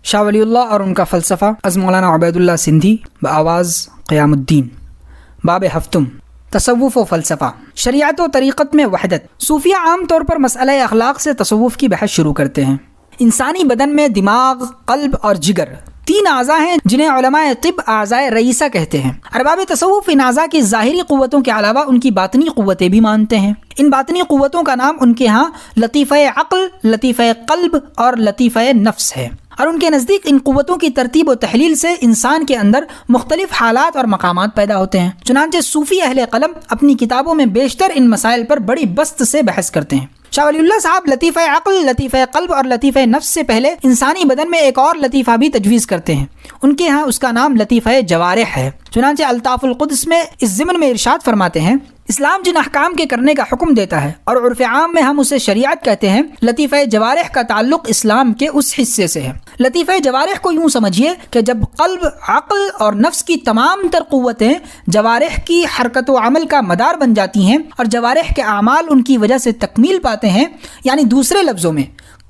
شاہ ولی اللہ اور ان کا فلسفہ از مولانا عبید اللہ سندھی بآواز قیام الدین۔ باب ہفتم، تصوف و فلسفہ، شریعت و طریقت میں وحدت۔ صوفیہ عام طور پر مسئلہ اخلاق سے تصوف کی بحث شروع کرتے ہیں۔ انسانی بدن میں دماغ، قلب اور جگر 3 اعضاء ہیں جنہیں علماء طب اعضائے رئیسہ کہتے ہیں۔ ارباب تصوف ان اعضاء کی ظاہری قوتوں کے علاوہ ان کی باطنی قوتیں بھی مانتے ہیں۔ ان باطنی قوتوں کا نام ان کے ہاں لطیفہ عقل، لطیفہ قلب اور لطیفہ نفس ہے، اور ان کے نزدیک ان قوتوں کی ترتیب و تحلیل سے انسان کے اندر مختلف حالات اور مقامات پیدا ہوتے ہیں۔ چنانچہ صوفی اہل قلم اپنی کتابوں میں بیشتر ان مسائل پر بڑی بسط سے بحث کرتے ہیں۔ شاہ ولی اللہ صاحب لطیفہ عقل، لطیفہ قلب اور لطیفہ نفس سے پہلے انسانی بدن میں ایک اور لطیفہ بھی تجویز کرتے ہیں۔ ان کے ہاں اس کا نام لطیفہ جوارح ہے۔ چنانچہ الطاف القدس میں اس ضمن میں ارشاد فرماتے ہیں، اسلام جن احکام کے کرنے کا حکم دیتا ہے اور عرف عام میں ہم اسے شریعت کہتے ہیں، لطیفہ جوارح کا تعلق اسلام کے اس حصے سے ہے۔ لطیفہ جوارح کو یوں سمجھیے کہ جب قلب، عقل اور نفس کی تمام تر قوتیں جوارح کی حرکت و عمل کا مدار بن جاتی ہیں اور جوارح کے اعمال ان کی وجہ سے تکمیل پاتے ہیں، یعنی دوسرے لفظوں میں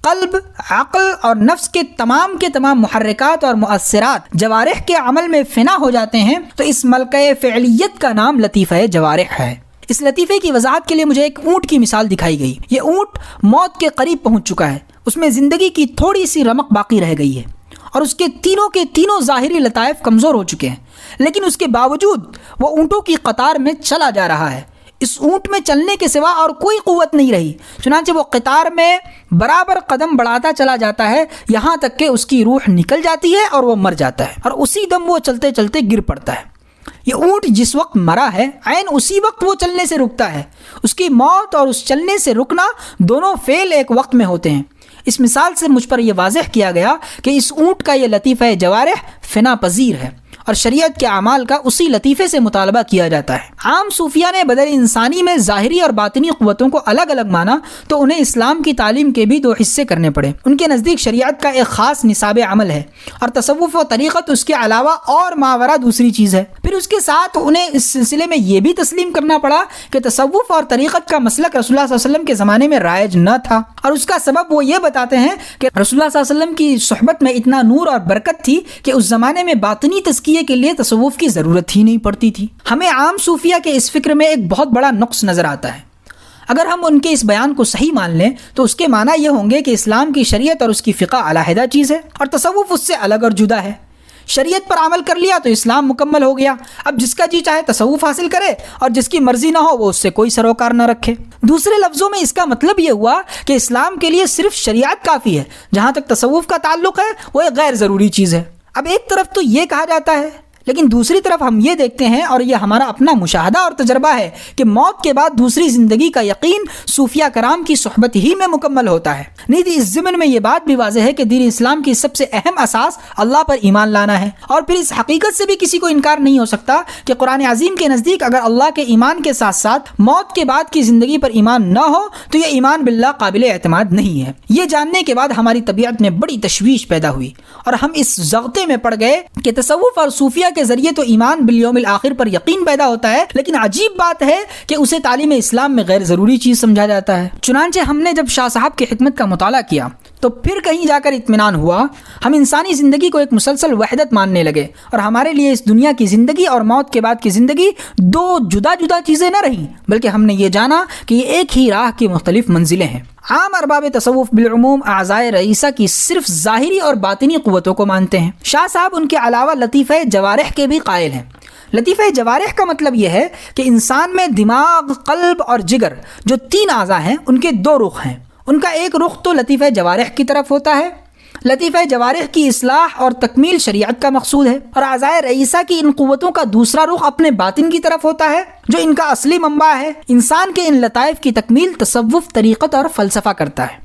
قلب، عقل اور نفس کے تمام محرکات اور مؤثرات جوارح کے عمل میں فنا ہو جاتے ہیں، تو اس ملکہ فعلیت کا نام لطیفہ جوارح ہے۔ اس لطیفے کی وضاحت کے لیے مجھے ایک اونٹ کی مثال دکھائی گئی۔ یہ اونٹ موت کے قریب پہنچ چکا ہے، اس میں زندگی کی تھوڑی سی رمق باقی رہ گئی ہے اور اس کے تینوں ظاہری لطائف کمزور ہو چکے ہیں، لیکن اس کے باوجود وہ اونٹوں کی قطار میں چلا جا رہا ہے۔ اس اونٹ میں چلنے کے سوا اور کوئی قوت نہیں رہی، چنانچہ وہ قطار میں برابر قدم بڑھاتا چلا جاتا ہے، یہاں تک کہ اس کی روح نکل جاتی ہے اور وہ مر جاتا ہے، اور اسی دم وہ چلتے چلتے گر پڑتا ہے۔ یہ اونٹ جس وقت مرا ہے، عین اسی وقت وہ چلنے سے رکتا ہے۔ اس کی موت اور اس چلنے سے رکنا دونوں فعل ایک وقت میں ہوتے ہیں۔ اس مثال سے مجھ پر یہ واضح کیا گیا کہ اس اونٹ کا یہ لطیفہ جوارح فنا پذیر ہے اور شریعت کے اعمال کا اسی لطیفے سے مطالبہ کیا جاتا ہے۔ عام صوفیہ نے بدن انسانی میں ظاہری اور باطنی قوتوں کو الگ الگ مانا تو انہیں اسلام کی تعلیم کے بھی 2 حصے کرنے پڑے۔ ان کے نزدیک شریعت کا ایک خاص نصاب عمل ہے اور تصوف و طریقت اس کے علاوہ اور ماورا دوسری چیز ہے۔ پھر اس کے ساتھ انہیں اس سلسلے میں یہ بھی تسلیم کرنا پڑا کہ تصوف اور طریقت کا مسلک رسول اللہ صلی اللہ علیہ وسلم کے زمانے میں رائج نہ تھا، اور اس کا سبب وہ یہ بتاتے ہیں کہ رسول اللہ صلی اللہ علیہ وسلم کی صحبت میں اتنا نور اور برکت تھی کہ اس زمانے میں باطنی تزکیے کے لیے تصوف کی ضرورت ہی نہیں پڑتی تھی۔ ہمیں عام صوفیہ کے اس فکر میں ایک بہت بڑا نقص نظر آتا ہے۔ اگر ہم ان کے اس بیان کو صحیح مان لیں تو اس کے معنی یہ ہوں گے کہ اسلام کی شریعت اور اس کی فقہ علیحدہ چیز ہے اور تصوف اس سے الگ اور جدا ہے۔ شریعت پر عمل کر لیا تو اسلام مکمل ہو گیا، اب جس کا جی چاہے تصوف حاصل کرے اور جس کی مرضی نہ ہو وہ اس سے کوئی سروکار نہ رکھے۔ دوسرے لفظوں میں اس کا مطلب یہ ہوا کہ اسلام کے لیے صرف شریعت کافی ہے، جہاں تک تصوف کا تعلق ہے وہ ایک غیر ضروری چیز ہے۔ اب ایک طرف تو یہ کہا جاتا ہے، لیکن دوسری طرف ہم یہ دیکھتے ہیں، اور یہ ہمارا اپنا مشاہدہ اور تجربہ ہے، کہ موت کے بعد دوسری زندگی کا یقین صوفیہ کرام کی صحبت ہی میں مکمل ہوتا ہے۔ نیز اس ضمن میں یہ بات بھی واضح ہے کہ دین اسلام کی سب سے اہم اساس اللہ پر ایمان لانا ہے، اور پھر اس حقیقت سے بھی کسی کو انکار نہیں ہو سکتا کہ قرآن عظیم کے نزدیک اگر اللہ کے ایمان کے ساتھ ساتھ موت کے بعد کی زندگی پر ایمان نہ ہو تو یہ ایمان باللہ قابل اعتماد نہیں ہے۔ یہ جاننے کے بعد ہماری طبیعت میں بڑی تشویش پیدا ہوئی اور ہم اس ضغطے میں پڑ گئے کہ تصوف اور صوفیہ کے ذریعے تو ایمان بالیوم الآخر پر یقین پیدا ہوتا ہے، لیکن عجیب بات ہے کہ اسے تعلیم اسلام میں غیر ضروری چیز سمجھا جاتا ہے۔ چنانچہ ہم نے جب شاہ صاحب کی حکمت کا مطالعہ کیا تو پھر کہیں جا کر اطمینان ہوا۔ ہم انسانی زندگی کو ایک مسلسل وحدت ماننے لگے، اور ہمارے لیے اس دنیا کی زندگی اور موت کے بعد کی زندگی 2 جدا جدا چیزیں نہ رہیں، بلکہ ہم نے یہ جانا کہ یہ ایک ہی راہ کی مختلف منزلیں ہیں۔ عام ارباب تصوف بالعموم اعضائے رئیسہ کی صرف ظاہری اور باطنی قوتوں کو مانتے ہیں۔ شاہ صاحب ان کے علاوہ لطیفہ جوارح کے بھی قائل ہیں۔ لطیفہ جوارح کا مطلب یہ ہے کہ انسان میں دماغ، قلب اور جگر جو 3 اعضاء ہیں ان کے 2 رخ ہیں۔ ان کا ایک رخ تو لطیفہ جوارح کی طرف ہوتا ہے۔ لطیفہ جوارح کی اصلاح اور تکمیل شریعت کا مقصود ہے، اور اعضائے رئیسہ کی ان قوتوں کا دوسرا رخ اپنے باطن کی طرف ہوتا ہے جو ان کا اصلی منبع ہے۔ انسان کے ان لطائف کی تکمیل تصوف، طریقت اور فلسفہ کرتا ہے۔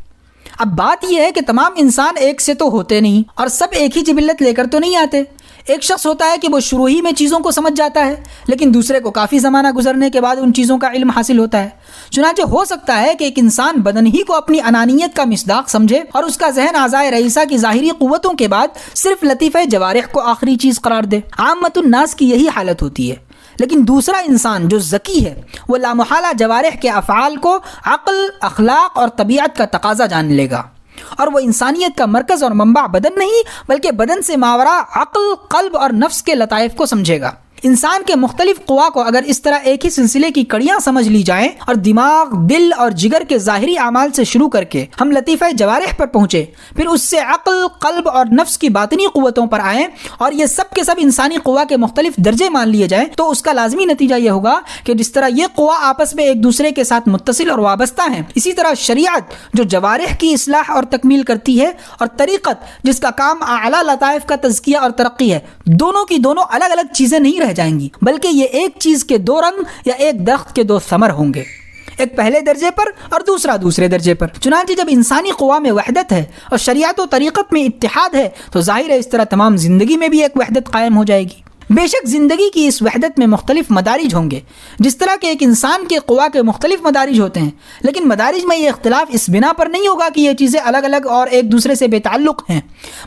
اب بات یہ ہے کہ تمام انسان ایک سے تو ہوتے نہیں، اور سب ایک ہی جبلت لے کر تو نہیں آتے۔ ایک شخص ہوتا ہے کہ وہ شروع ہی میں چیزوں کو سمجھ جاتا ہے، لیکن دوسرے کو کافی زمانہ گزرنے کے بعد ان چیزوں کا علم حاصل ہوتا ہے۔ چنانچہ ہو سکتا ہے کہ ایک انسان بدن ہی کو اپنی انانیت کا مصداق سمجھے اور اس کا ذہن اعضائے رئیسہ کی ظاہری قوتوں کے بعد صرف لطیفہ جوارح کو آخری چیز قرار دے۔ عامۃ الناس کی یہی حالت ہوتی ہے، لیکن دوسرا انسان جو ذکی ہے وہ لامحالہ جوارح کے افعال کو عقل، اخلاق اور طبیعت کا تقاضا جان لے گا۔ اور وہ انسانیت کا مرکز اور منبع بدن نہیں بلکہ بدن سے ماورا عقل، قلب اور نفس کے لطائف کو سمجھے گا۔ انسان کے مختلف قوا کو اگر اس طرح ایک ہی سلسلے کی کڑیاں سمجھ لی جائیں اور دماغ، دل اور جگر کے ظاہری اعمال سے شروع کر کے ہم لطیفہ جوارح پر پہنچے، پھر اس سے عقل، قلب اور نفس کی باطنی قوتوں پر آئیں اور یہ سب کے سب انسانی قوا کے مختلف درجے مان لیے جائیں، تو اس کا لازمی نتیجہ یہ ہوگا کہ جس طرح یہ قوا آپس میں ایک دوسرے کے ساتھ متصل اور وابستہ ہیں، اسی طرح شریعت جو جوارح کی اصلاح اور تکمیل کرتی ہے اور طریقت جس کا کام اعلیٰ لطائف کا تزکیہ اور ترقی ہے، دونوں کی دونوں الگ الگ چیزیں نہیں رہ جائیں گی بلکہ یہ ایک چیز کے دو رنگ یا ایک درخت کے دو ثمر ہوں گے، ایک پہلے درجے پر اور دوسرا دوسرے درجے پر۔ چنانچہ جب انسانی قوا میں وحدت ہے اور شریعت و طریقت میں اتحاد ہے تو ظاہر ہے اس طرح تمام زندگی میں بھی ایک وحدت قائم ہو جائے گی۔ بے شک زندگی کی اس وحدت میں مختلف مدارج ہوں گے، جس طرح کہ ایک انسان کے قوا کے مختلف مدارج ہوتے ہیں، لیکن مدارج میں یہ اختلاف اس بنا پر نہیں ہوگا کہ یہ چیزیں الگ الگ اور ایک دوسرے سے بے تعلق ہیں،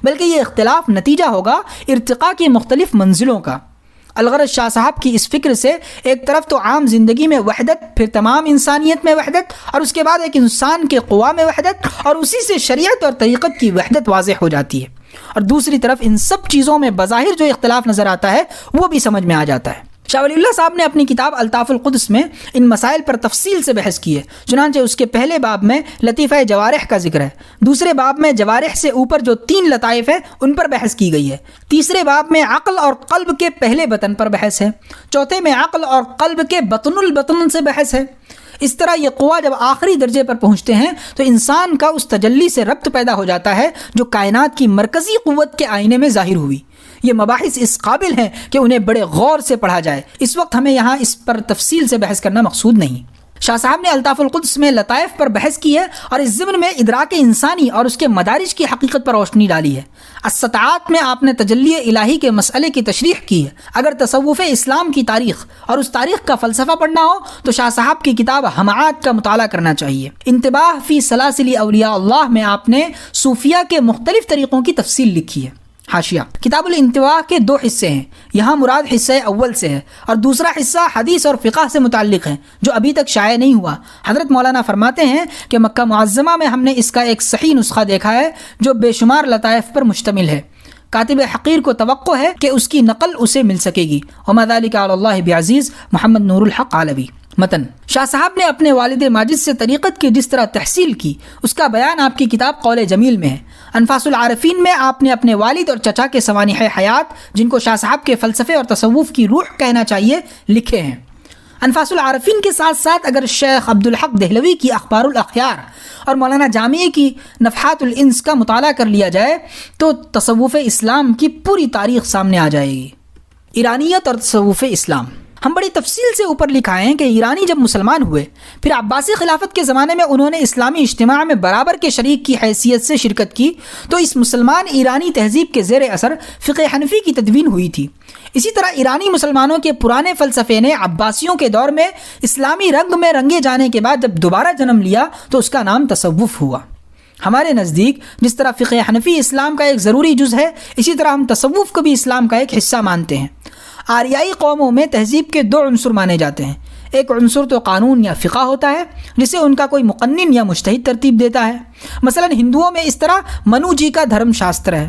بلکہ یہ اختلاف نتیجہ ہوگا ارتقاء کی مختلف منزلوں کا۔ الغرض شاہ صاحب کی اس فکر سے ایک طرف تو عام زندگی میں وحدت، پھر تمام انسانیت میں وحدت، اور اس کے بعد ایک انسان کے قوا میں وحدت، اور اسی سے شریعت اور طریقت کی وحدت واضح ہو جاتی ہے، اور دوسری طرف ان سب چیزوں میں بظاہر جو اختلاف نظر آتا ہے وہ بھی سمجھ میں آ جاتا ہے۔ شاہ ولی اللہ صاحب نے اپنی کتاب الطاف القدس میں ان مسائل پر تفصیل سے بحث کی ہے، چنانچہ اس کے پہلے باب میں لطیفہ جوارح کا ذکر ہے، دوسرے باب میں جوارح سے اوپر جو 3 لطائف ہیں ان پر بحث کی گئی ہے، تیسرے باب میں عقل اور قلب کے پہلے بطن پر بحث ہے، چوتھے میں عقل اور قلب کے بطن البطن سے بحث ہے۔ اس طرح یہ قوا جب آخری درجے پر پہنچتے ہیں تو انسان کا اس تجلی سے ربط پیدا ہو جاتا ہے جو کائنات کی مرکزی قوت کے آئینے میں ظاہر ہوئی۔ یہ مباحث اس قابل ہیں کہ انہیں بڑے غور سے پڑھا جائے، اس وقت ہمیں یہاں اس پر تفصیل سے بحث کرنا مقصود نہیں۔ شاہ صاحب نے الطاف القدس میں لطائف پر بحث کی ہے اور اس ضمن میں ادراک انسانی اور اس کے مدارج کی حقیقت پر روشنی ڈالی ہے۔ السطاعات میں آپ نے تجلی الہی کے مسئلے کی تشریح کی ہے۔ اگر تصوف اسلام کی تاریخ اور اس تاریخ کا فلسفہ پڑھنا ہو تو شاہ صاحب کی کتاب ہمعات کا مطالعہ کرنا چاہیے۔ انتباہ فی سلاسل اولیاء اللہ میں آپ نے صوفیہ کے مختلف طریقوں کی تفصیل لکھی ہے۔ حاشیہ: کتاب الانتباہ کے 2 حصے ہیں، یہاں مراد حصہ اول سے ہے اور دوسرا حصہ حدیث اور فقہ سے متعلق ہے جو ابھی تک شائع نہیں ہوا۔ حضرت مولانا فرماتے ہیں کہ مکہ معظمہ میں ہم نے اس کا ایک صحیح نسخہ دیکھا ہے جو بے شمار لطائف پر مشتمل ہے۔ کاتب حقیر کو توقع ہے کہ اس کی نقل اسے مل سکے گی۔ وما ذلک علی اللہ بعزیز، محمد نور الحق علوی۔ متن: شاہ صاحب نے اپنے والد ماجد سے طریقت کی جس طرح تحصیل کی اس کا بیان آپ کی کتاب قول جمیل میں ہے۔ انفاس العارفین میں آپ نے اپنے والد اور چچا کے سوانح حیات، جن کو شاہ صاحب کے فلسفے اور تصوف کی روح کہنا چاہیے، لکھے ہیں۔ انفاس العارفین کے ساتھ ساتھ اگر شیخ عبدالحق دہلوی کی اخبار الاخیار اور مولانا جامعی کی نفحات الانس کا مطالعہ کر لیا جائے تو تصوف اسلام کی پوری تاریخ سامنے آ جائے گی۔ ایرانیت اور تصوف اسلام ہم بڑی تفصیل سے اوپر لکھائے ہیں کہ ایرانی جب مسلمان ہوئے پھر عباسی خلافت کے زمانے میں انہوں نے اسلامی اجتماع میں برابر کے شریک کی حیثیت سے شرکت کی تو اس مسلمان ایرانی تہذیب کے زیر اثر فقہ حنفی کی تدوین ہوئی تھی۔ اسی طرح ایرانی مسلمانوں کے پرانے فلسفے نے عباسیوں کے دور میں اسلامی رنگ میں رنگے جانے کے بعد جب دوبارہ جنم لیا تو اس کا نام تصوف ہوا۔ ہمارے نزدیک جس طرح فقہ حنفی اسلام کا ایک ضروری جز ہے، اسی طرح ہم تصوف کو بھی اسلام کا ایک حصہ مانتے ہیں۔ آریائی قوموں میں تہذیب کے 2 عنصر مانے جاتے ہیں، ایک عنصر تو قانون یا فقہ ہوتا ہے جسے ان کا کوئی مقنن یا مجتہد ترتیب دیتا ہے، مثلا ہندوؤں میں اس طرح منو جی کا دھرم شاستر ہے۔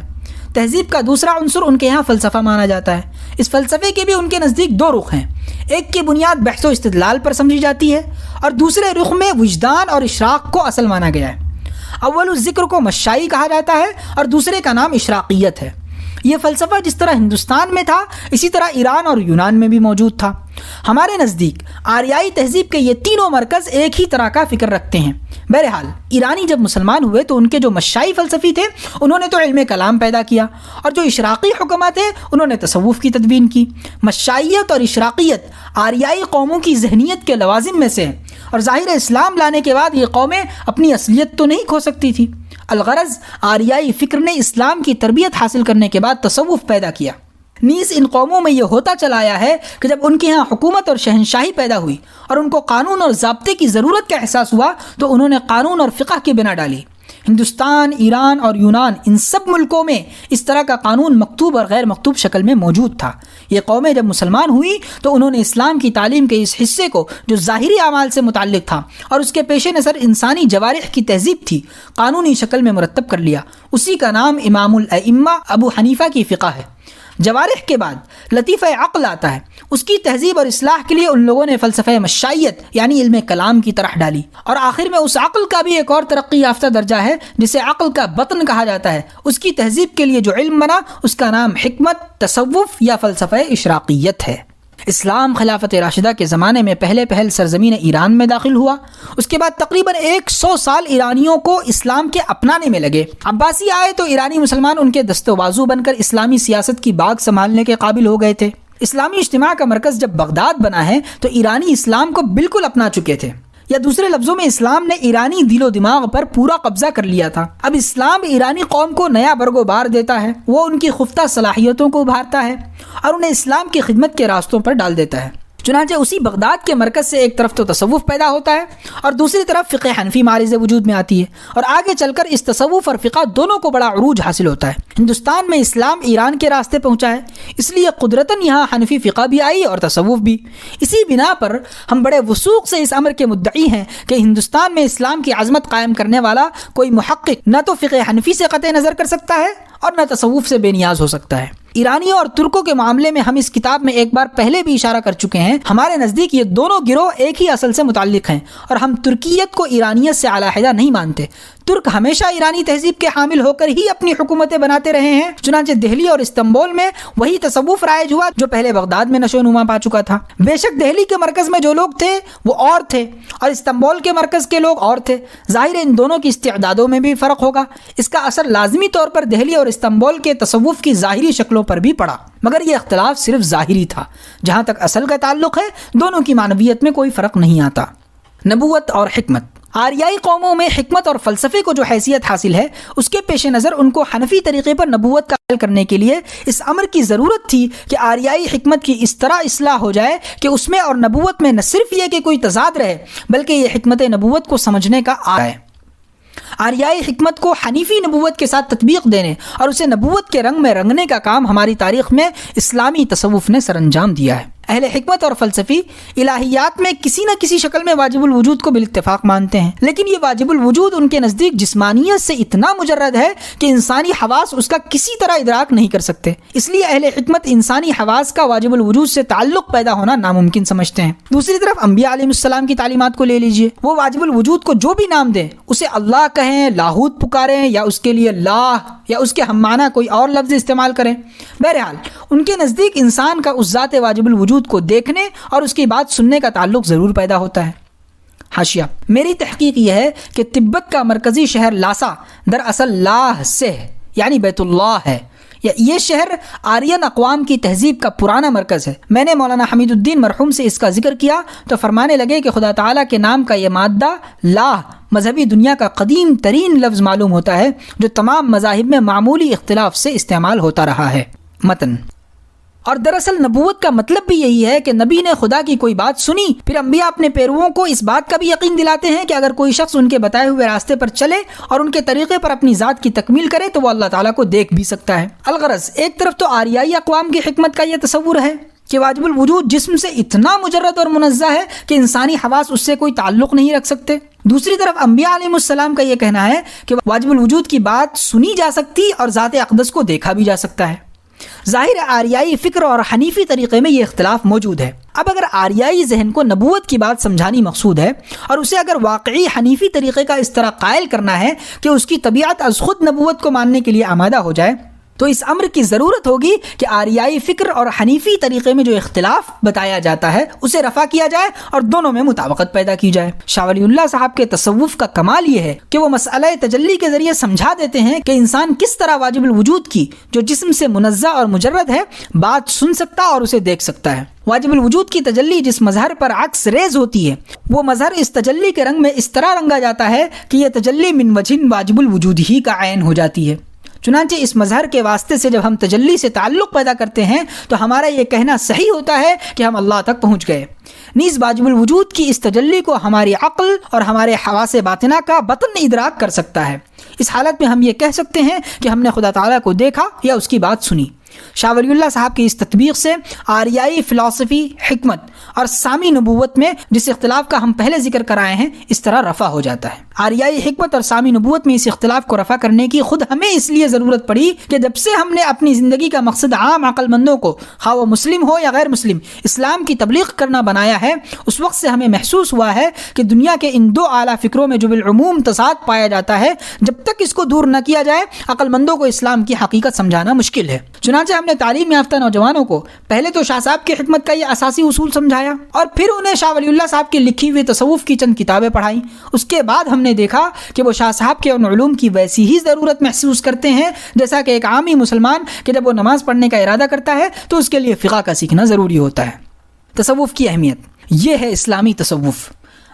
تہذیب کا دوسرا عنصر ان کے یہاں فلسفہ مانا جاتا ہے۔ اس فلسفے کے بھی ان کے نزدیک 2 رخ ہیں، ایک کی بنیاد بحث و استدلال پر سمجھی جاتی ہے اور دوسرے رخ میں وجدان اور اشراق کو اصل مانا گیا ہے۔ اول الذکر کو مشائی کہا جاتا ہے اور دوسرے کا نام اشراقیت ہے۔ یہ فلسفہ جس طرح ہندوستان میں تھا اسی طرح ایران اور یونان میں بھی موجود تھا۔ ہمارے نزدیک آریائی تہذیب کے یہ تینوں مرکز ایک ہی طرح کا فکر رکھتے ہیں۔ بہرحال ایرانی جب مسلمان ہوئے تو ان کے جو مشائی فلسفی تھے انہوں نے تو علم کلام پیدا کیا اور جو اشراقی حکماء تھے انہوں نے تصوف کی تدوین کی۔ مشائیت اور اشراقیت آریائی قوموں کی ذہنیت کے لوازم میں سے اور ظاہر اسلام لانے کے بعد یہ قومیں اپنی اصلیت تو نہیں کھو سکتی تھی۔ الغرض آریائی فکر نے اسلام کی تربیت حاصل کرنے کے بعد تصوف پیدا کیا۔ نیز ان قوموں میں یہ ہوتا چلا آیا ہے کہ جب ان کے ہاں حکومت اور شہنشاہی پیدا ہوئی اور ان کو قانون اور ضابطے کی ضرورت کا احساس ہوا تو انہوں نے قانون اور فقہ کی بنا ڈالی۔ ہندوستان، ایران اور یونان، ان سب ملکوں میں اس طرح کا قانون مکتوب اور غیر مکتوب شکل میں موجود تھا۔ یہ قومیں جب مسلمان ہوئی تو انہوں نے اسلام کی تعلیم کے اس حصے کو جو ظاہری اعمال سے متعلق تھا اور اس کے پیش نظر انسانی جوارح کی تہذیب تھی، قانونی شکل میں مرتب کر لیا۔ اسی کا نام امام الائمہ ابو حنیفہ کی فقہ ہے۔ جوارح کے بعد لطیفہ عقل آتا ہے۔ اس کی تہذیب اور اصلاح کے لیے ان لوگوں نے فلسفہ مشائیت یعنی علم کلام کی طرح ڈالی، اور آخر میں اس عقل کا بھی ایک اور ترقی یافتہ درجہ ہے جسے عقل کا بطن کہا جاتا ہے۔ اس کی تہذیب کے لیے جو علم بنا اس کا نام حکمت، تصوف یا فلسفہ اشراقیت ہے۔ اسلام خلافت راشدہ کے زمانے میں پہل سرزمین ایران میں داخل ہوا۔ اس کے بعد تقریباً 100 سال ایرانیوں کو اسلام کے اپنانے میں لگے۔ عباسی آئے تو ایرانی مسلمان ان کے دست و بازو بن کر اسلامی سیاست کی باغ سنبھالنے کے قابل ہو گئے تھے۔ اسلامی اجتماع کا مرکز جب بغداد بنا ہے تو ایرانی اسلام کو بالکل اپنا چکے تھے، یا دوسرے لفظوں میں اسلام نے ایرانی دل و دماغ پر پورا قبضہ کر لیا تھا۔ اب اسلام ایرانی قوم کو نیا برگ و بار دیتا ہے، وہ ان کی خفتہ صلاحیتوں کو ابھارتا ہے اور انہیں اسلام کی خدمت کے راستوں پر ڈال دیتا ہے۔ چنانچہ اسی بغداد کے مرکز سے ایک طرف تو تصوف پیدا ہوتا ہے اور دوسری طرف فقہ حنفی معرض وجود میں آتی ہے، اور آگے چل کر اس تصوف اور فقہ دونوں کو بڑا عروج حاصل ہوتا ہے۔ ہندوستان میں اسلام ایران کے راستے پہنچا ہے، اس لیے قدرتاً یہاں حنفی فقہ بھی آئی اور تصوف بھی۔ اسی بنا پر ہم بڑے وثوق سے اس امر کے مدعی ہیں کہ ہندوستان میں اسلام کی عظمت قائم کرنے والا کوئی محقق نہ تو فقہ حنفی سے قطع نظر کر سکتا ہے اور نہ تصوف سے بے نیاز ہو سکتا ہے۔ ایرانیوں اور ترکوں کے معاملے میں ہم اس کتاب میں ایک بار پہلے بھی اشارہ کر چکے ہیں۔ ہمارے نزدیک یہ دونوں گروہ ایک ہی اصل سے متعلق ہیں اور ہم ترکیت کو ایرانیت سے علیحدہ نہیں مانتے۔ ترک ہمیشہ ایرانی تہذیب کے حامل ہو کر ہی اپنی حکومتیں بناتے رہے ہیں۔ چنانچہ دہلی اور استنبول میں وہی تصوف رائج ہوا جو پہلے بغداد میں نشو و نما پا چکا تھا۔ بے شک دہلی کے مرکز میں جو لوگ تھے وہ اور تھے اور استنبول کے مرکز کے لوگ اور تھے۔ ظاہر ہے ان دونوں کی استعدادوں میں بھی فرق ہوگا۔ اس کا اثر لازمی طور پر دہلی اور استنبول کے تصوف کی ظاہری شکلوں پر بھی پڑا، مگر یہ اختلاف صرف ظاہری تھا۔ جہاں تک اصل کا تعلق ہے دونوں کی معنویت میں کوئی فرق نہیں آتا۔ نبوت اور حکمت۔ آریائی قوموں میں حکمت اور فلسفے کو جو حیثیت حاصل ہے اس کے پیش نظر ان کو حنفی طریقے پر نبوت کا حل کرنے کے لیے اس امر کی ضرورت تھی کہ آریائی حکمت کی اس طرح اصلاح ہو جائے کہ اس میں اور نبوت میں نہ صرف یہ کہ کوئی تضاد رہے بلکہ یہ حکمت نبوت کو سمجھنے کا آئے۔ آریائی حکمت کو حنیفی نبوت کے ساتھ تطبیق دینے اور اسے نبوت کے رنگ میں رنگنے کا کام ہماری تاریخ میں اسلامی تصوف نے سر انجام دیا ہے۔ اہل حکمت اور فلسفی الہیات میں کسی نہ کسی شکل میں واجب الوجود کو بالاتفاق مانتے ہیں، لیکن یہ واجب الوجود ان کے نزدیک جسمانیت سے اتنا مجرد ہے کہ انسانی حواس اس کا کسی طرح ادراک نہیں کر سکتے۔ اس لیے اہل حکمت انسانی حواس کا واجب الوجود سے تعلق پیدا ہونا ناممکن سمجھتے ہیں۔ دوسری طرف انبیاء علیہ السلام کی تعلیمات کو لے لیجئے، وہ واجب الوجود کو جو بھی نام دیں، اسے اللہ کہیں، لاہوت پکاریں یا اس کے لیے لا یا اس کے ہم معنی کوئی اور لفظ استعمال کریں، بہرحال ان کے نزدیک انسان کا اس ذات واجب الوجود کو دیکھنے اور اس کی بات سننے کا تعلق ضرور پیدا ہوتا ہے۔ حاشیہ: میری تحقیق یہ ہے کہ تبت کا مرکزی شہر لاسا دراصل لاہ سے یعنی بیت اللہ ہے۔ یہ شہر آرین اقوام کی تہذیب کا پرانا مرکز ہے۔ میں نے مولانا حمید الدین مرحوم سے اس کا ذکر کیا تو فرمانے لگے کہ خدا تعالیٰ کے نام کا یہ مادہ لا مذہبی دنیا کا قدیم ترین لفظ معلوم ہوتا ہے جو تمام مذاہب میں معمولی اختلاف سے استعمال ہوتا رہا ہے۔ متن: اور دراصل نبوت کا مطلب بھی یہی ہے کہ نبی نے خدا کی کوئی بات سنی، پھر انبیاء اپنے پیرووں کو اس بات کا بھی یقین دلاتے ہیں کہ اگر کوئی شخص ان کے بتائے ہوئے راستے پر چلے اور ان کے طریقے پر اپنی ذات کی تکمیل کرے تو وہ اللہ تعالیٰ کو دیکھ بھی سکتا ہے۔ الغرض ایک طرف تو آریائی اقوام کی حکمت کا یہ تصور ہے کہ واجب الوجود جسم سے اتنا مجرد اور منزہ ہے کہ انسانی حواس اس سے کوئی تعلق نہیں رکھ سکتے۔ دوسری طرف انبیاء علیہ السلام کا یہ کہنا ہے کہ واجب الوجود کی بات سنی جا سکتی اور ذات اقدس کو دیکھا بھی جا سکتا ہے۔ ظاہر آریائی فکر اور حنیفی طریقے میں یہ اختلاف موجود ہے۔ اب اگر آریائی ذہن کو نبوت کی بات سمجھانی مقصود ہے اور اسے اگر واقعی حنیفی طریقے کا اس طرح قائل کرنا ہے کہ اس کی طبیعت از خود نبوت کو ماننے کے لیے آمادہ ہو جائے تو اس امر کی ضرورت ہوگی کہ آریائی فکر اور حنیفی طریقے میں جو اختلاف بتایا جاتا ہے اسے رفع کیا جائے اور دونوں میں مطابقت پیدا کی جائے۔ شاہ ولی اللہ صاحب کے تصوف کا کمال یہ ہے کہ وہ مسئلہ تجلی کے ذریعے سمجھا دیتے ہیں کہ انسان کس طرح واجب الوجود کی جو جسم سے منزہ اور مجرد ہے بات سن سکتا اور اسے دیکھ سکتا ہے۔ واجب الوجود کی تجلی جس مظہر پر عکس ریز ہوتی ہے وہ مظہر اس تجلی کے رنگ میں اس طرح رنگا جاتا ہے کہ یہ تجلی من وجہ واجب الوجود ہی کا عین ہو جاتی ہے۔ چنانچہ اس مظہر کے واسطے سے جب ہم تجلی سے تعلق پیدا کرتے ہیں تو ہمارا یہ کہنا صحیح ہوتا ہے کہ ہم اللہ تک پہنچ گئے۔ نیز واجب الوجود کی اس تجلی کو ہماری عقل اور ہمارے حواس باطنہ کا بطن ادراک کر سکتا ہے۔ اس حالت میں ہم یہ کہہ سکتے ہیں کہ ہم نے خدا تعالیٰ کو دیکھا یا اس کی بات سنی۔ شاہ ولی اللہ صاحب کی اس تطبیق سے آریائی فلسفی حکمت اور سامی نبوت میں جس اختلاف کا ہم پہلے ذکر کرائے ہیں اس طرح رفع ہو جاتا ہے۔ آریائی حکمت اور سامی نبوت میں اس اختلاف کو رفع کرنے کی خود ہمیں اس لیے ضرورت پڑی کہ جب سے ہم نے اپنی زندگی کا مقصد عام عقل مندوں کو، خواہ وہ مسلم ہو یا غیر مسلم، اسلام کی تبلیغ کرنا بنایا ہے، اس وقت سے ہمیں محسوس ہوا ہے کہ دنیا کے ان دو اعلیٰ فکروں میں جو بالعموم تضاد پایا جاتا ہے، جب تک اس کو دور نہ کیا جائے عقل مندوں کو اسلام کی حقیقت سمجھانا مشکل ہے۔ چنانچہ ہم نے تعلیم یافتہ نوجوانوں کو پہلے تو شاہ صاحب کی حکمت کا یہ اساسی اصول سمجھایا اور پھر انہیں شاہ ولی اللہ صاحب کی لکھی ہوئی تصوف کی چند کتابیں پڑھائیں۔ اس کے بعد ہم نے دیکھا کہ وہ شاہ صاحب کے ان علوم کی ویسی ہی ضرورت محسوس کرتے ہیں جیسا کہ ایک عامی مسلمان کہ جب وہ نماز پڑھنے کا ارادہ کرتا ہے تو اس کے لیے فقہ کا سیکھنا ضروری ہوتا ہے۔ تصوف کی اہمیت یہ ہے اسلامی تصوف۔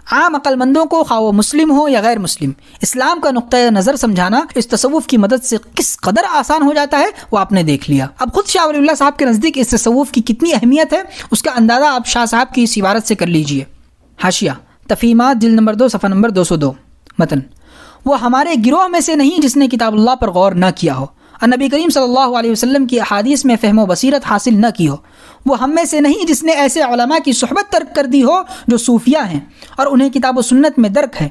عام عقل مندوں کو خواہ وہ مسلم ہو یا غیر مسلم، اسلام کا نقطۂ نظر سمجھانا اس تصوف کی مدد سے کس قدر آسان ہو جاتا ہے وہ آپ نے دیکھ لیا۔ اب خود شاہ ولی اللہ صاحب کے نزدیک اس تصوف کی کتنی اہمیت ہے اس کا اندازہ آپ شاہ صاحب کی اس عبارت سے کر لیجئے۔ حاشیہ تفہیمات جلد نمبر 2 صفحہ نمبر 202 متن: وہ ہمارے گروہ میں سے نہیں جس نے کتاب اللہ پر غور نہ کیا ہو اور نبی کریم صلی اللہ علیہ وسلم کی احادیث میں فہم و بصیرت حاصل نہ کی ہو۔ وہ ہم میں سے نہیں جس نے ایسے علماء کی صحبت ترک کر دی ہو جو صوفیہ ہیں اور انہیں کتاب و سنت میں درک ہے۔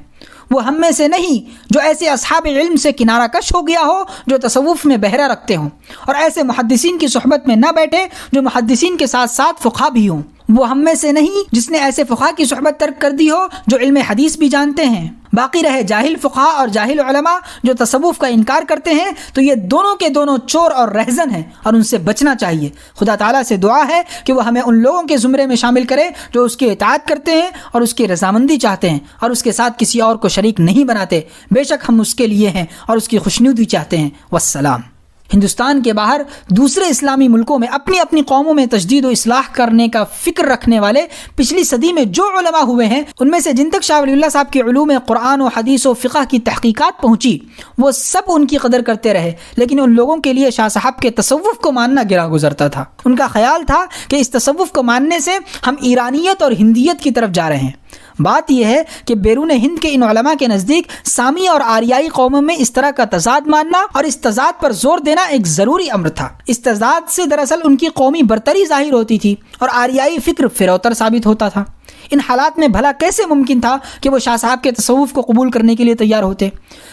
وہ ہم میں سے نہیں جو ایسے اصحاب علم سے کنارہ کش ہو گیا ہو جو تصوف میں بہرہ رکھتے ہوں اور ایسے محدثین کی صحبت میں نہ بیٹھے جو محدثین کے ساتھ ساتھ فقہ بھی ہوں۔ وہ ہم میں سے نہیں جس نے ایسے فقہ کی صحبت ترک کر دی ہو جو علم حدیث بھی جانتے ہیں۔ باقی رہے جاہل فقہ اور جاہل علماء جو تصوف کا انکار کرتے ہیں تو یہ دونوں کے دونوں چور اور رہزن ہیں اور ان سے بچنا چاہیے۔ خدا تعالیٰ سے دعا ہے کہ وہ ہمیں ان لوگوں کے زمرے میں شامل کرے جو اس کی اطاعت کرتے ہیں اور اس کی رضامندی چاہتے ہیں اور اس کے ساتھ کسی اور کو شریک نہیں بناتے۔ بے شک ہم اس کے لیے ہیں اور اس کی خوشنودی چاہتے ہیں۔ والسلام۔ ہندوستان کے باہر دوسرے اسلامی ملکوں میں اپنی اپنی قوموں میں تجدید و اصلاح کرنے کا فکر رکھنے والے پچھلی صدی میں جو علماء ہوئے ہیں ان میں سے جن تک شاہ ولی اللہ صاحب کے علوم قرآن و حدیث و فقہ کی تحقیقات پہنچی وہ سب ان کی قدر کرتے رہے، لیکن ان لوگوں کے لیے شاہ صاحب کے تصوف کو ماننا گرا گزرتا تھا۔ ان کا خیال تھا کہ اس تصوف کو ماننے سے ہم ایرانیت اور ہندیت کی طرف جا رہے ہیں۔ بات یہ ہے کہ بیرون ہند کے ان علماء کے نزدیک سامی اور آریائی قوموں میں اس طرح کا تضاد ماننا اور اس تضاد پر زور دینا ایک ضروری امر تھا۔ اس تضاد سے دراصل ان کی قومی برتری ظاہر ہوتی تھی اور آریائی فکر فروتر ثابت ہوتا تھا۔ ان حالات میں بھلا کیسے ممکن تھا کہ وہ شاہ صاحب کے تصوف کو قبول کرنے کے لیے تیار ہوتے؟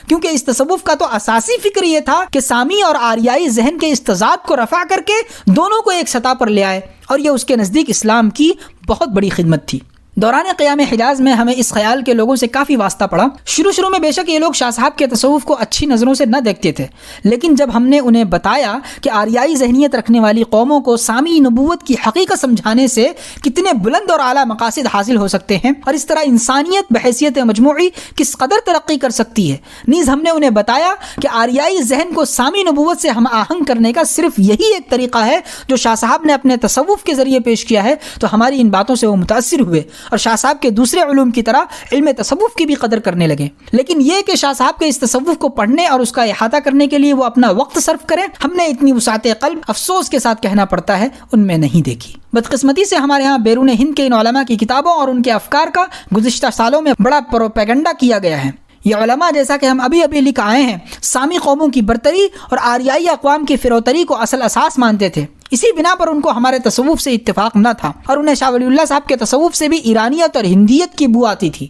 کیونکہ اس تصوف کا تو اساسی فکر یہ تھا کہ سامی اور آریائی ذہن کے اس تضاد کو رفع کر کے دونوں کو ایک سطح پر لے آئے، اور یہ اس کے نزدیک اسلام کی بہت بڑی خدمت تھی۔ دوران قیام حجاز میں ہمیں اس خیال کے لوگوں سے کافی واسطہ پڑا۔ شروع میں بے شک یہ لوگ شاہ صاحب کے تصوف کو اچھی نظروں سے نہ دیکھتے تھے، لیکن جب ہم نے انہیں بتایا کہ آریائی ذہنیت رکھنے والی قوموں کو سامی نبوت کی حقیقت سمجھانے سے کتنے بلند اور اعلیٰ مقاصد حاصل ہو سکتے ہیں اور اس طرح انسانیت بحیثیت مجموعی کس قدر ترقی کر سکتی ہے، نیز ہم نے انہیں بتایا کہ آریائی ذہن کو سامی نبوت سے ہم آہنگ کرنے کا صرف یہی ایک طریقہ ہے جو شاہ صاحب نے اپنے تصوف کے ذریعے پیش کیا ہے، تو ہماری ان باتوں سے وہ متاثر ہوئے اور شاہ صاحب کے دوسرے علوم کی طرح علم تصوف کی بھی قدر کرنے لگے۔ لیکن یہ کہ شاہ صاحب کے اس تصوف کو پڑھنے اور اس کا احاطہ کرنے کے لیے وہ اپنا وقت صرف کریں، ہم نے اتنی وسعت قلب افسوس کے ساتھ کہنا پڑتا ہے ان میں نہیں دیکھی۔ بدقسمتی سے ہمارے ہاں بیرون ہند کے ان علماء کی کتابوں اور ان کے افکار کا گزشتہ سالوں میں بڑا پروپیگنڈا کیا گیا ہے۔ یہ علماء جیسا کہ ہم ابھی لکھ آئے ہیں سامی قوموں کی برتری اور آریائی اقوام کی فروتری کو اصل اساس مانتے تھے۔ اسی بنا پر ان کو ہمارے تصوف سے اتفاق نہ تھا اور انہیں شاہ ولی اللہ صاحب کے تصوف سے بھی ایرانیت اور ہندیت کی بو آتی تھی۔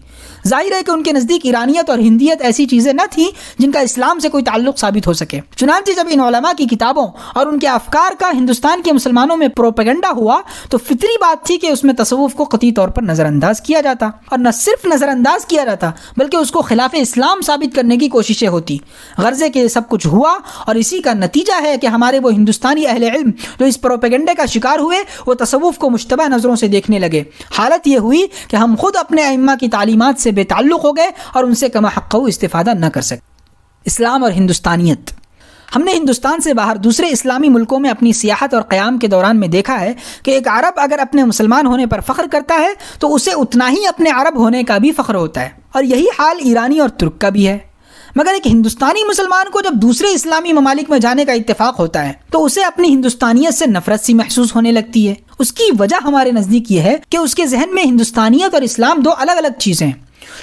ظاہر ہے کہ ان کے نزدیک ایرانیت اور ہندیت ایسی چیزیں نہ تھیں جن کا اسلام سے کوئی تعلق ثابت ہو سکے۔ چنانچہ جب ان علماء کی کتابوں اور ان کے افکار کا ہندوستان کے مسلمانوں میں پروپیگنڈا ہوا تو فطری بات تھی کہ اس میں تصوف کو قطعی طور پر نظر انداز کیا جاتا، اور نہ صرف نظر انداز کیا جاتا بلکہ اس کو خلاف اسلام ثابت کرنے کی کوششیں ہوتی۔ غرضے کہ سب کچھ ہوا اور اسی کا نتیجہ ہے کہ ہمارے وہ ہندوستانی اہل علم جو اس پروپیگنڈے کا شکار ہوئے وہ تصوف کو مشتبہ نظروں سے دیکھنے لگے۔ حالت یہ ہوئی کہ ہم خود اپنے ائمہ کی تعلیمات سے بے تعلق ہو گئے اور ان سے کما حق استفادہ نہ کر سکے۔ اسلام اور ہندوستانیت۔ ہم نے ہندوستان سے باہر دوسرے اسلامی ملکوں میں اپنی سیاحت اور قیام کے دوران میں دیکھا ہے کہ ایک عرب اگر اپنے مسلمان ہونے پر فخر کرتا ہے تو اسے اتنا ہی اپنے عرب ہونے کا بھی فخر ہوتا ہے، اور یہی حال ایرانی اور ترک کا بھی ہے۔ مگر ایک ہندوستانی مسلمان کو جب دوسرے اسلامی ممالک میں جانے کا اتفاق ہوتا ہے تو اسے اپنی ہندوستانیت سے نفرت سی محسوس ہونے لگتی ہے۔ اس کی وجہ ہمارے نزدیک یہ ہے کہ اس کے ذہن میں ہندوستانیت اور اسلام دو الگ الگ چیزیں ہیں۔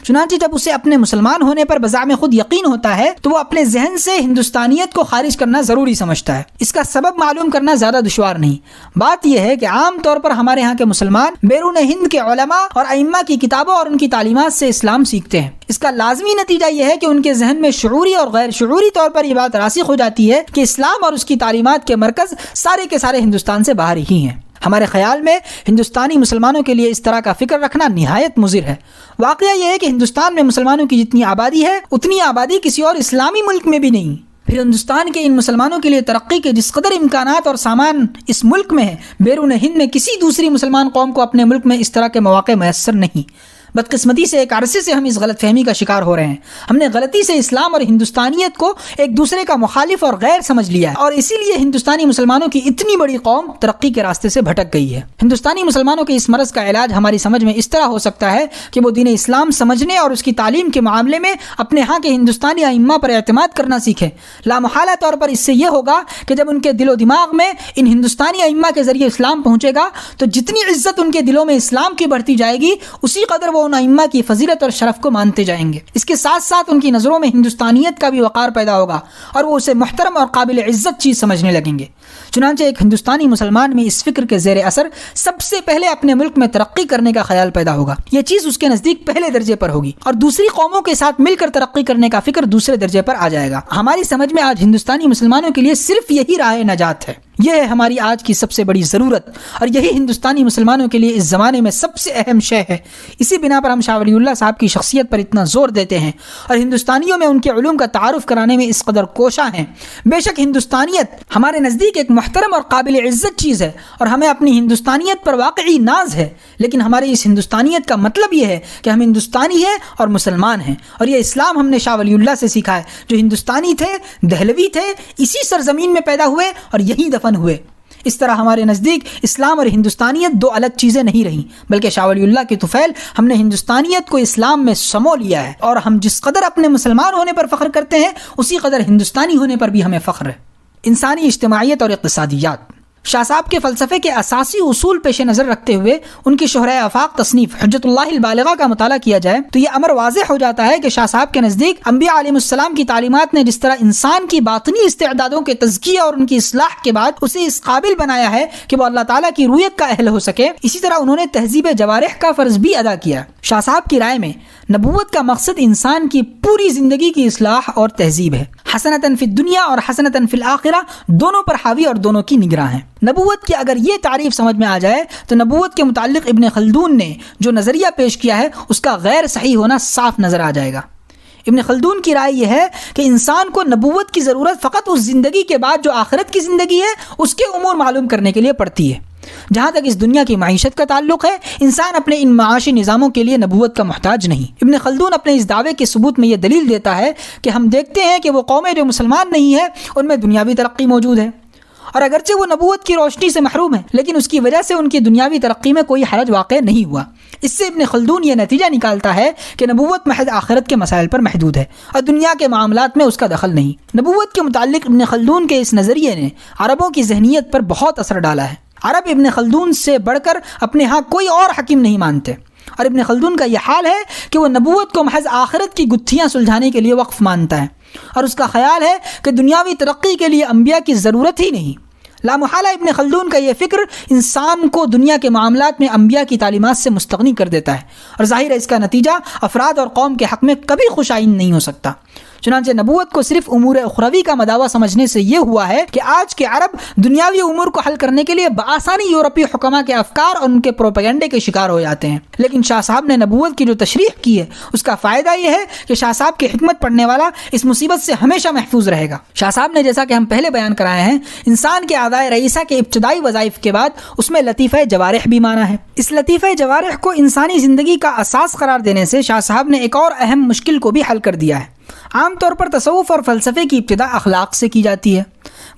چنانچہ جب اسے اپنے مسلمان ہونے پر بزعم خود یقین ہوتا ہے تو وہ اپنے ذہن سے ہندوستانیت کو خارج کرنا ضروری سمجھتا ہے۔ اس کا سبب معلوم کرنا زیادہ دشوار نہیں۔ بات یہ ہے کہ عام طور پر ہمارے ہاں کے مسلمان بیرون ہند کے علماء اور ائمہ کی کتابوں اور ان کی تعلیمات سے اسلام سیکھتے ہیں۔ اس کا لازمی نتیجہ یہ ہے کہ ان کے ذہن میں شعوری اور غیر شعوری طور پر یہ بات راسخ ہو جاتی ہے کہ اسلام اور اس کی تعلیمات کے مرکز سارے کے سارے ہندوستان سے باہر ہی ہیں۔ ہمارے خیال میں ہندوستانی مسلمانوں کے لیے اس طرح کا فکر رکھنا نہایت مضر ہے۔ واقعہ یہ ہے کہ ہندوستان میں مسلمانوں کی جتنی آبادی ہے اتنی آبادی کسی اور اسلامی ملک میں بھی نہیں۔ پھر ہندوستان کے ان مسلمانوں کے لیے ترقی کے جس قدر امکانات اور سامان اس ملک میں ہے، بیرون ہند میں کسی دوسری مسلمان قوم کو اپنے ملک میں اس طرح کے مواقع میسر نہیں۔ بدقسمتی سے ایک عرصے سے ہم اس غلط فہمی کا شکار ہو رہے ہیں۔ ہم نے غلطی سے اسلام اور ہندوستانیت کو ایک دوسرے کا مخالف اور غیر سمجھ لیا ہے، اور اسی لیے ہندوستانی مسلمانوں کی اتنی بڑی قوم ترقی کے راستے سے بھٹک گئی ہے۔ ہندوستانی مسلمانوں کے اس مرض کا علاج ہماری سمجھ میں اس طرح ہو سکتا ہے کہ وہ دین اسلام سمجھنے اور اس کی تعلیم کے معاملے میں اپنے ہاں کے ہندوستانی ائمہ پر اعتماد کرنا سیکھیں۔ لامحالہ طور پر اس سے یہ ہوگا کہ جب ان کے دل و دماغ میں ان ہندوستانی ائمہ کے ذریعے اسلام پہنچے گا تو جتنی عزت ان کے دلوں میں اسلام کی بڑھتی جائے گی، اسی قدر وہ ان ائمہ کی فضیلت اور شرف کو مانتے جائیں گے۔ اس کے ساتھ ساتھ ان کی نظروں میں ہندوستانیت کا بھی وقار پیدا ہوگا اور وہ اسے محترم اور قابل عزت چیز سمجھنے لگیں گے۔ چنانچہ ایک ہندوستانی مسلمان میں اس فکر کے زیر اثر سب سے پہلے اپنے ملک میں ترقی کرنے کا خیال پیدا ہوگا۔ یہ چیز اس کے نزدیک پہلے درجے پر ہوگی اور دوسری قوموں کے ساتھ مل کر ترقی کرنے کا فکر دوسرے درجے پر آ جائے گا۔ ہماری سمجھ میں آج ہندوستانی مسلمانوں کے لیے صرف یہی راہ نجات ہے۔ یہ ہے ہماری آج کی سب سے بڑی ضرورت، اور یہی ہندوستانی مسلمانوں کے لیے اس زمانے میں سب سے اہم شے ہے۔ اسی بنا پر ہم شاہ ولی اللہ صاحب کی شخصیت پر اتنا زور دیتے ہیں اور ہندوستانیوں میں ان کے علوم کا تعارف کرانے میں اس قدر کوشاں ہیں۔ بے شک ہندوستانیت ہمارے نزدیک ایک محترم اور قابل عزت چیز ہے اور ہمیں اپنی ہندوستانیت پر واقعی ناز ہے، لیکن ہماری اس ہندوستانیت کا مطلب یہ ہے کہ ہم ہندوستانی ہیں اور مسلمان ہیں، اور یہ اسلام ہم نے شاہ ولی اللہ سے سیکھا ہے، جو ہندوستانی تھے، دہلوی تھے، اسی سرزمین میں پیدا ہوئے اور یہیں دفن ہوئے۔ اس طرح ہمارے نزدیک اسلام اور ہندوستانیت دو الگ چیزیں نہیں رہیں، بلکہ شاہ ولی اللہ کے طفیل ہم نے ہندوستانیت کو اسلام میں سمو لیا ہے، اور ہم جس قدر اپنے مسلمان ہونے پر فخر کرتے ہیں اسی قدر ہندوستانی ہونے پر بھی ہمیں فخر ہے۔ انسانی اجتماعیت اور اقتصادیات۔ شاہ صاحب کے فلسفے کے اساسی اصول پیش نظر رکھتے ہوئے ان کی شہرۂ آفاق تصنیف حجت اللہ البالغہ کا مطالعہ کیا جائے تو یہ امر واضح ہو جاتا ہے کہ شاہ صاحب کے نزدیک انبیاء علیہ السلام کی تعلیمات نے جس طرح انسان کی باطنی استعدادوں کے تزکیہ اور ان کی اصلاح کے بعد اسے اس قابل بنایا ہے کہ وہ اللہ تعالیٰ کی رؤیت کا اہل ہو سکے، اسی طرح انہوں نے تہذیب جوارح کا فرض بھی ادا کیا۔ شاہ صاحب کی رائے میں نبوت کا مقصد انسان کی پوری زندگی کی اصلاح اور تہذیب ہے۔ حسنۃ فی الدنیا اور حسنۃ فی الآخرہ دونوں پر حاوی اور دونوں کی نگراں ہیں۔ نبوت کی اگر یہ تعریف سمجھ میں آ جائے تو نبوت کے متعلق ابن خلدون نے جو نظریہ پیش کیا ہے اس کا غیر صحیح ہونا صاف نظر آ جائے گا۔ ابن خلدون کی رائے یہ ہے کہ انسان کو نبوت کی ضرورت فقط اس زندگی کے بعد جو آخرت کی زندگی ہے اس کے امور معلوم کرنے کے لیے پڑتی ہے۔ جہاں تک اس دنیا کی معیشت کا تعلق ہے، انسان اپنے ان معاشی نظاموں کے لیے نبوت کا محتاج نہیں۔ ابن خلدون اپنے اس دعوے کے ثبوت میں یہ دلیل دیتا ہے کہ ہم دیکھتے ہیں کہ وہ قومیں جو مسلمان نہیں ہیں ان میں دنیاوی ترقی موجود ہے، اور اگرچہ وہ نبوت کی روشنی سے محروم ہیں لیکن اس کی وجہ سے ان کی دنیاوی ترقی میں کوئی حرج واقع نہیں ہوا۔ اس سے ابن خلدون یہ نتیجہ نکالتا ہے کہ نبوت محض آخرت کے مسائل پر محدود ہے اور دنیا کے معاملات میں اس کا دخل نہیں۔ نبوت کے متعلق ابن خلدون کے اس نظریے نے عربوں کی ذہنیت پر بہت اثر ڈالا ہے۔ عرب ابن خلدون سے بڑھ کر اپنے ہاں کوئی اور حکیم نہیں مانتے، اور ابن خلدون کا یہ حال ہے کہ وہ نبوت کو محض آخرت کی گتھیاں سلجھانے کے لیے وقف مانتا ہے، اور اس کا خیال ہے کہ دنیاوی ترقی کے لیے انبیاء کی ضرورت ہی نہیں۔ لامحالہ ابن خلدون کا یہ فکر انسان کو دنیا کے معاملات میں انبیاء کی تعلیمات سے مستغنی کر دیتا ہے، اور ظاہر ہے اس کا نتیجہ افراد اور قوم کے حق میں کبھی خوش آئند نہیں ہو سکتا۔ چنانچہ نبوت کو صرف امور اخروی کا مداوا سمجھنے سے یہ ہوا ہے کہ آج کے عرب دنیاوی امور کو حل کرنے کے لیے بآسانی یورپی حکما کے افکار اور ان کے پروپیگنڈے کے شکار ہو جاتے ہیں۔ لیکن شاہ صاحب نے نبوت کی جو تشریح کی ہے اس کا فائدہ یہ ہے کہ شاہ صاحب کی حکمت پڑھنے والا اس مصیبت سے ہمیشہ محفوظ رہے گا۔ شاہ صاحب نے جیسا کہ ہم پہلے بیان کرائے ہیں انسان کے اعضائے رئیسہ کے ابتدائی وظائف کے بعد اس میں لطیفہ جوارح بھی مانا ہے۔ اس لطیفہ جوارح کو انسانی زندگی کا اساس قرار دینے سے شاہ صاحب نے ایک اور اہم مشکل کو بھی حل کر دیا ہے۔ عام طور پر تصوف اور فلسفے کی ابتدا اخلاق سے کی جاتی ہے۔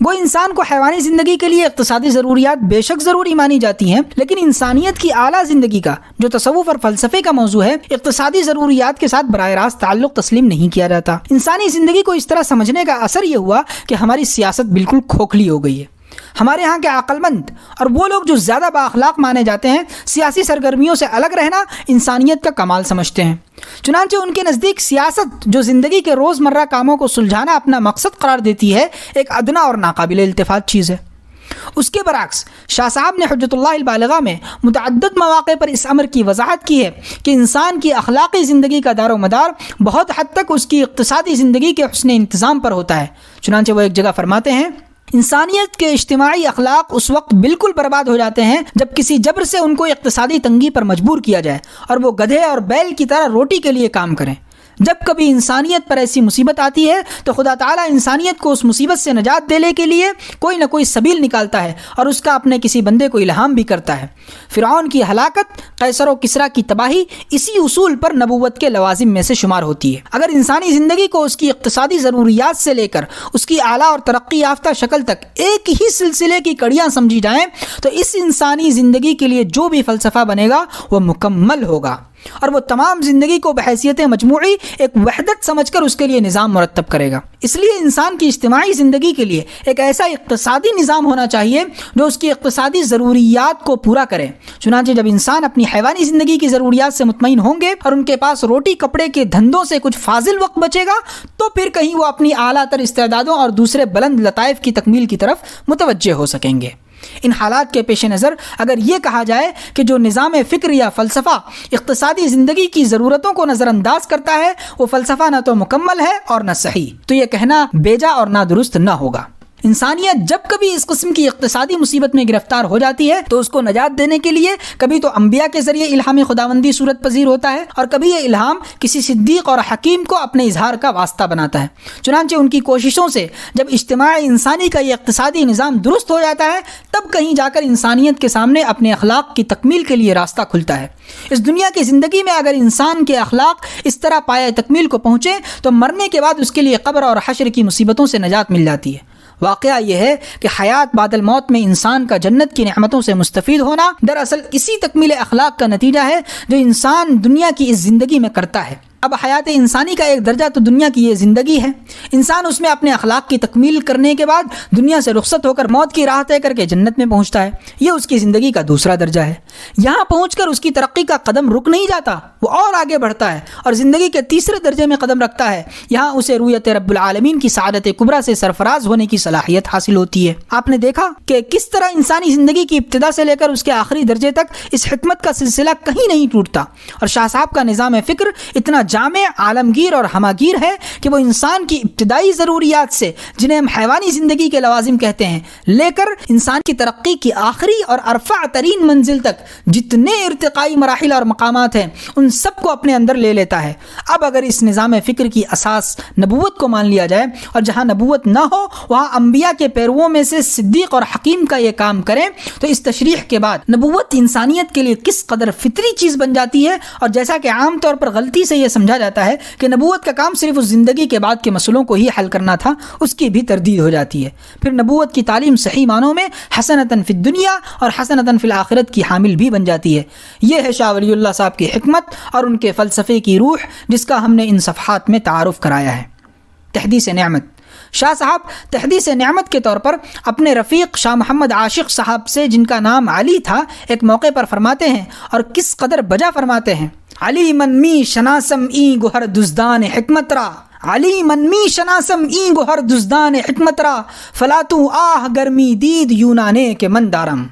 وہ انسان کو حیوانی زندگی کے لیے اقتصادی ضروریات بے شک ضروری مانی جاتی ہیں، لیکن انسانیت کی اعلیٰ زندگی کا جو تصوف اور فلسفے کا موضوع ہے اقتصادی ضروریات کے ساتھ براہ راست تعلق تسلیم نہیں کیا جاتا۔ انسانی زندگی کو اس طرح سمجھنے کا اثر یہ ہوا کہ ہماری سیاست بالکل کھوکھلی ہو گئی ہے۔ ہمارے ہاں کے عقل مند اور وہ لوگ جو زیادہ بااخلاق مانے جاتے ہیں سیاسی سرگرمیوں سے الگ رہنا انسانیت کا کمال سمجھتے ہیں۔ چنانچہ ان کے نزدیک سیاست جو زندگی کے روزمرہ کاموں کو سلجھانا اپنا مقصد قرار دیتی ہے، ایک ادنیٰ اور ناقابل التفات چیز ہے۔ اس کے برعکس شاہ صاحب نے حجت اللہ البالغہ میں متعدد مواقع پر اس امر کی وضاحت کی ہے کہ انسان کی اخلاقی زندگی کا دار و مدار بہت حد تک اس کی اقتصادی زندگی کے حسن انتظام پر ہوتا ہے۔ چنانچہ وہ ایک جگہ فرماتے ہیں، انسانیت کے اجتماعی اخلاق اس وقت بالکل برباد ہو جاتے ہیں جب کسی جبر سے ان کو اقتصادی تنگی پر مجبور کیا جائے اور وہ گدھے اور بیل کی طرح روٹی کے لیے کام کریں۔ جب کبھی انسانیت پر ایسی مصیبت آتی ہے تو خدا تعالیٰ انسانیت کو اس مصیبت سے نجات دینے کے لیے کوئی نہ کوئی سبیل نکالتا ہے اور اس کا اپنے کسی بندے کو الہام بھی کرتا ہے۔ فرعون کی ہلاکت، قیصر و کسریٰ کی تباہی اسی اصول پر نبوت کے لوازم میں سے شمار ہوتی ہے۔ اگر انسانی زندگی کو اس کی اقتصادی ضروریات سے لے کر اس کی اعلیٰ اور ترقی یافتہ شکل تک ایک ہی سلسلے کی کڑیاں سمجھی جائیں تو اس انسانی زندگی کے لیے جو بھی فلسفہ بنے گا وہ مکمل ہوگا اور وہ تمام زندگی کو بحیثیت مجموعی ایک وحدت سمجھ کر اس کے لیے نظام مرتب کرے گا۔ اس لیے انسان کی اجتماعی زندگی کے لیے ایک ایسا اقتصادی نظام ہونا چاہیے جو اس کی اقتصادی ضروریات کو پورا کرے۔ چنانچہ جب انسان اپنی حیوانی زندگی کی ضروریات سے مطمئن ہوں گے اور ان کے پاس روٹی کپڑے کے دھندوں سے کچھ فاضل وقت بچے گا تو پھر کہیں وہ اپنی اعلیٰ تر استعدادوں اور دوسرے بلند لطائف کی تکمیل کی طرف متوجہ ہو سکیں گے۔ ان حالات کے پیش نظر اگر یہ کہا جائے کہ جو نظام فکر یا فلسفہ اقتصادی زندگی کی ضرورتوں کو نظر انداز کرتا ہے وہ فلسفہ نہ تو مکمل ہے اور نہ صحیح، تو یہ کہنا بیجا اور نہ درست نہ ہوگا۔ انسانیت جب کبھی اس قسم کی اقتصادی مصیبت میں گرفتار ہو جاتی ہے تو اس کو نجات دینے کے لیے کبھی تو انبیاء کے ذریعے الہام خداوندی صورت پذیر ہوتا ہے اور کبھی یہ الہام کسی صدیق اور حکیم کو اپنے اظہار کا واسطہ بناتا ہے۔ چنانچہ ان کی کوششوں سے جب اجتماع انسانی کا یہ اقتصادی نظام درست ہو جاتا ہے تب کہیں جا کر انسانیت کے سامنے اپنے اخلاق کی تکمیل کے لیے راستہ کھلتا ہے۔ اس دنیا کی زندگی میں اگر انسان کے اخلاق اس طرح پایہ تکمیل کو پہنچے تو مرنے کے بعد اس کے لیے قبر اور حشر کی مصیبتوں سے نجات مل جاتی ہے۔ واقعہ یہ ہے کہ حیات بعد الموت میں انسان کا جنت کی نعمتوں سے مستفید ہونا دراصل اسی تکمیل اخلاق کا نتیجہ ہے جو انسان دنیا کی اس زندگی میں کرتا ہے۔ اب حیات انسانی کا ایک درجہ تو دنیا کی یہ زندگی ہے، انسان اس میں اپنے اخلاق کی تکمیل کرنے کے بعد دنیا سے رخصت ہو کر موت کی راہ طے کر کے جنت میں پہنچتا ہے، یہ اس کی زندگی کا دوسرا درجہ ہے۔ یہاں پہنچ کر اس کی ترقی کا قدم رک نہیں جاتا، وہ اور آگے بڑھتا ہے اور زندگی کے تیسرے درجے میں قدم رکھتا ہے، یہاں اسے رؤیت رب العالمین کی سعادت کبریٰ سے سرفراز ہونے کی صلاحیت حاصل ہوتی ہے۔ آپ نے دیکھا کہ کس طرح انسانی زندگی کی ابتدا سے لے کر اس کے آخری درجے تک اس حکمت کا سلسلہ کہیں نہیں ٹوٹتا، اور شاہ صاحب کا نظام فکر اتنا جامع، عالمگیر اور ہماگیر ہے کہ وہ انسان کی ابتدائی ضروریات سے، جنہیں ہم حیوانی زندگی کے لوازم کہتے ہیں، لے کر انسان کی ترقی کی آخری اور ارفع ترین منزل تک جتنے ارتقائی مراحل اور مقامات ہیں ان سب کو اپنے اندر لے لیتا ہے۔ اب اگر اس نظام فکر کی اساس نبوت کو مان لیا جائے اور جہاں نبوت نہ ہو وہاں انبیاء کے پیرووں میں سے صدیق اور حکیم کا یہ کام کریں تو اس تشریح کے بعد نبوت انسانیت کے لیے کس قدر فطری چیز بن جاتی ہے۔ اور جیسا کہ عام طور پر غلطی سے یہ سمجھا جاتا ہے کہ نبوت کا کام صرف اس زندگی کے بعد کے مسئلوں کو ہی حل کرنا تھا، اس کی بھی تردید ہو جاتی ہے۔ پھر نبوت کی تعلیم صحیح معنوں میں حسنۃ فی الدنیا اور حسنۃ فی الآخرت کی حامل بھی بن جاتی ہے۔ یہ ہے شاہ ولی اللہ صاحب کی حکمت اور ان کے فلسفے کی روح جس کا ہم نے ان صفحات میں تعارف کرایا ہے۔ تحدیث نعمت۔ شاہ صاحب تحدیث نعمت کے طور پر اپنے رفیق شاہ محمد عاشق صاحب سے، جن کا نام علی تھا، ایک موقع پر فرماتے ہیں اور کس قدر بجا فرماتے ہیں، علی من می شناسم ای گوہر دزدان حکمت را، علی من می شناسم ای گوہر دزدان حکمت را، فلا تو آہ گرمی دید یونانے کے من دارم۔